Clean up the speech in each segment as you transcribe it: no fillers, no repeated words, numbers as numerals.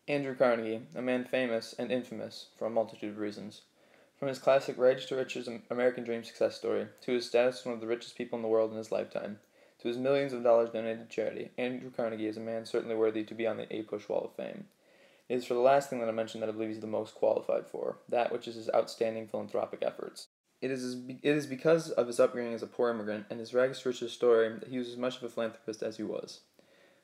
Andrew Carnegie, a man famous and infamous for a multitude of reasons. From his classic Rags to Riches American Dream success story, to his status as one of the richest people in the world in his lifetime, to his millions of dollars donated to charity, Andrew Carnegie is a man certainly worthy to be on the A-Push Wall of Fame. It is for the last thing that I mentioned that I believe he's the most qualified for, that which is his outstanding philanthropic efforts. It is because of his upbringing as a poor immigrant and his rags to riches story that he was as much of a philanthropist as he was.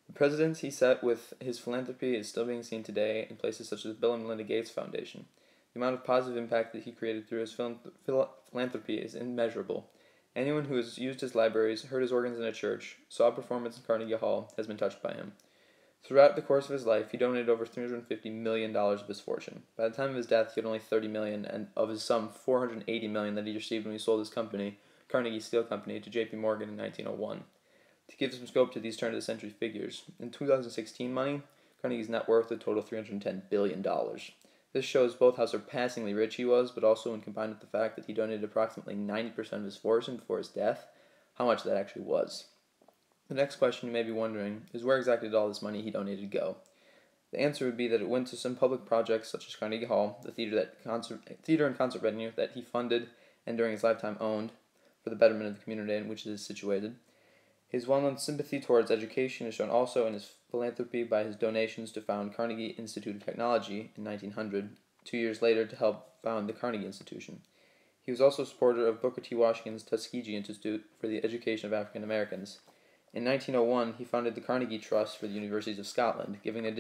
The precedents he set with his philanthropy is still being seen today in places such as the Bill and Melinda Gates Foundation. The amount of positive impact that he created through his philanthropy is immeasurable. Anyone who has used his libraries, heard his organs in a church, saw a performance in Carnegie Hall has been touched by him. Throughout the course of his life, he donated over $350 million of his fortune. By the time of his death, he had only $30 million, and of his sum, $480 million that he received when he sold his company, Carnegie Steel Company, to J.P. Morgan in 1901. To give some scope to these turn-of-the-century figures, in 2016 money, Carnegie's net worth would total $310 billion. This shows both how surpassingly rich he was, but also when combined with the fact that he donated approximately 90% of his fortune before his death, how much that actually was. The next question you may be wondering is where exactly did all this money he donated go? The answer would be that it went to some public projects such as Carnegie Hall, the theater and concert venue that he funded and during his lifetime owned for the betterment of the community in which it is situated. His well-known sympathy towards education is shown also in his philanthropy by his donations to found Carnegie Institute of Technology in 1900, 2 years later to help found the Carnegie Institution. He was also a supporter of Booker T. Washington's Tuskegee Institute for the Education of African Americans. In 1901, he founded the Carnegie Trust for the Universities of Scotland, giving an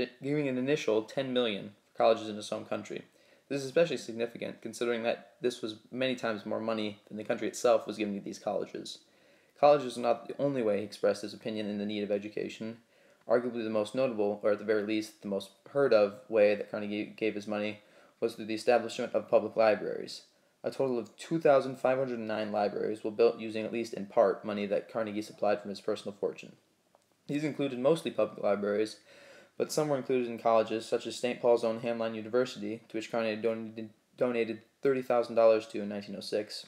initial $10 million for colleges in his home country. This is especially significant, considering that this was many times more money than the country itself was giving to these colleges. Colleges were not the only way he expressed his opinion in the need of education. Arguably the most notable, or at the very least the most heard of, way that Carnegie gave his money was through the establishment of public libraries. A total of 2,509 libraries were built using at least in part money that Carnegie supplied from his personal fortune. These included mostly public libraries, but some were included in colleges such as St. Paul's own Hamline University, to which Carnegie donated $30,000 to in 1906.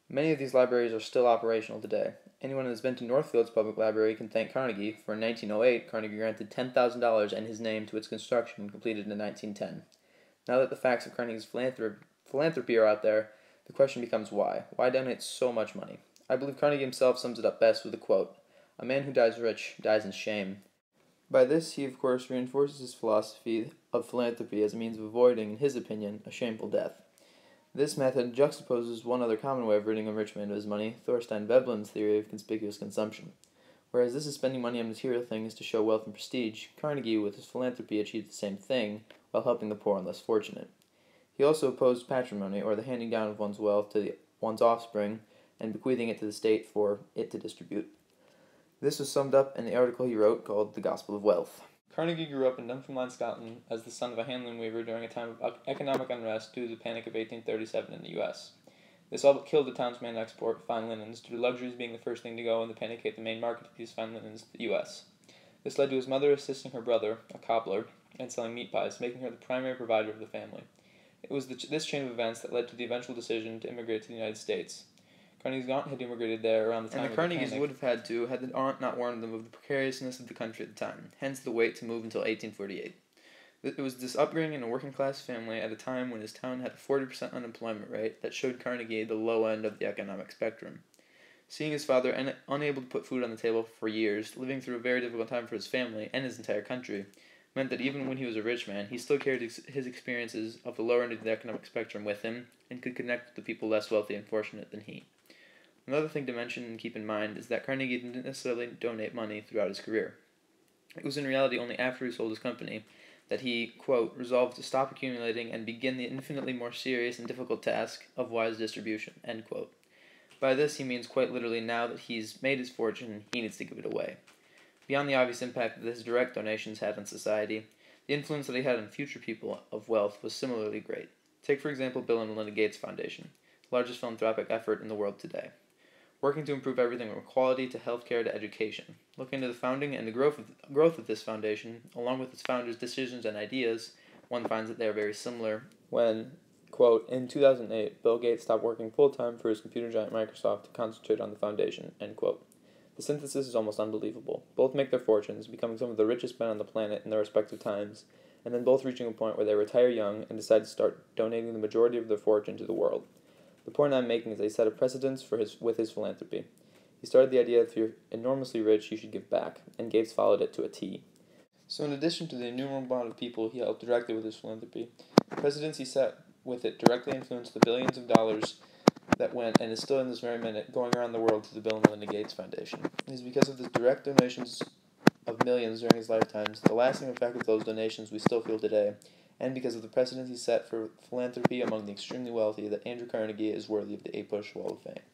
Many of these libraries are still operational today. Anyone who has been to Northfield's public library can thank Carnegie, for in 1908 Carnegie granted $10,000 in his name to its construction, completed in 1910. Now that the facts of Carnegie's philanthropy are out there, the question becomes why? Why donate so much money? I believe Carnegie himself sums it up best with a quote, "A man who dies rich dies in shame." By this, he of course reinforces his philosophy of philanthropy as a means of avoiding, in his opinion, a shameful death. This method juxtaposes one other common way of ridding a rich man of his money, Thorstein Veblen's theory of conspicuous consumption. Whereas this is spending money on material things to show wealth and prestige, Carnegie, with his philanthropy, achieved the same thing, while helping the poor and less fortunate. He also opposed patrimony, or the handing down of one's wealth to one's offspring, and bequeathing it to the state for it to distribute. This was summed up in the article he wrote called The Gospel of Wealth. Carnegie grew up in Dunfermline, Scotland, as the son of a handloom weaver during a time of economic unrest due to the Panic of 1837 in the U.S. This all but killed the town's main export, fine linens, due to luxuries being the first thing to go and the panic hit the main market of these fine linens, the U.S. This led to his mother assisting her brother, a cobbler, and selling meat pies, making her the primary provider of the family. It was this chain of events that led to the eventual decision to immigrate to the United States. Carnegie's aunt had immigrated there around the time of the panic. And the Carnegies would have had to, had the aunt not warned them of the precariousness of the country at the time, hence the wait to move until 1848. It was this upbringing in a working-class family at a time when his town had a 40% unemployment rate that showed Carnegie the low end of the economic spectrum. Seeing his father unable to put food on the table for years, living through a very difficult time for his family and his entire country, meant that even when he was a rich man, he still carried his experiences of the lower end of the economic spectrum with him and could connect with the people less wealthy and fortunate than he. Another thing to mention and keep in mind is that Carnegie didn't necessarily donate money throughout his career. It was in reality only after he sold his company that he, quote, resolved to stop accumulating and begin the infinitely more serious and difficult task of wise distribution, end quote. By this he means quite literally now that he's made his fortune, he needs to give it away. Beyond the obvious impact that his direct donations had on society, the influence that he had on future people of wealth was similarly great. Take, for example, Bill and Melinda Gates Foundation, the largest philanthropic effort in the world today. Working to improve everything from quality to healthcare to education. Looking into the founding and the growth of this foundation, along with its founders' decisions and ideas, one finds that they are very similar when, quote, in 2008, Bill Gates stopped working full-time for his computer giant Microsoft to concentrate on the foundation, end quote. The synthesis is almost unbelievable. Both make their fortunes, becoming some of the richest men on the planet in their respective times, and then both reaching a point where they retire young and decide to start donating the majority of their fortune to the world. The point I'm making is that he set a precedence with his philanthropy. He started the idea that if you're enormously rich, you should give back, and Gates followed it to a T. So in addition to the innumerable amount of people he helped directly with his philanthropy, the precedence he set with it directly influenced the billions of dollars that went, and is still in this very minute, going around the world to the Bill and Melinda Gates Foundation. It is because of the direct donations of millions during his lifetimes, the lasting effect of those donations we still feel today, and because of the precedent he set for philanthropy among the extremely wealthy, that Andrew Carnegie is worthy of the A. Bush Wall of Fame.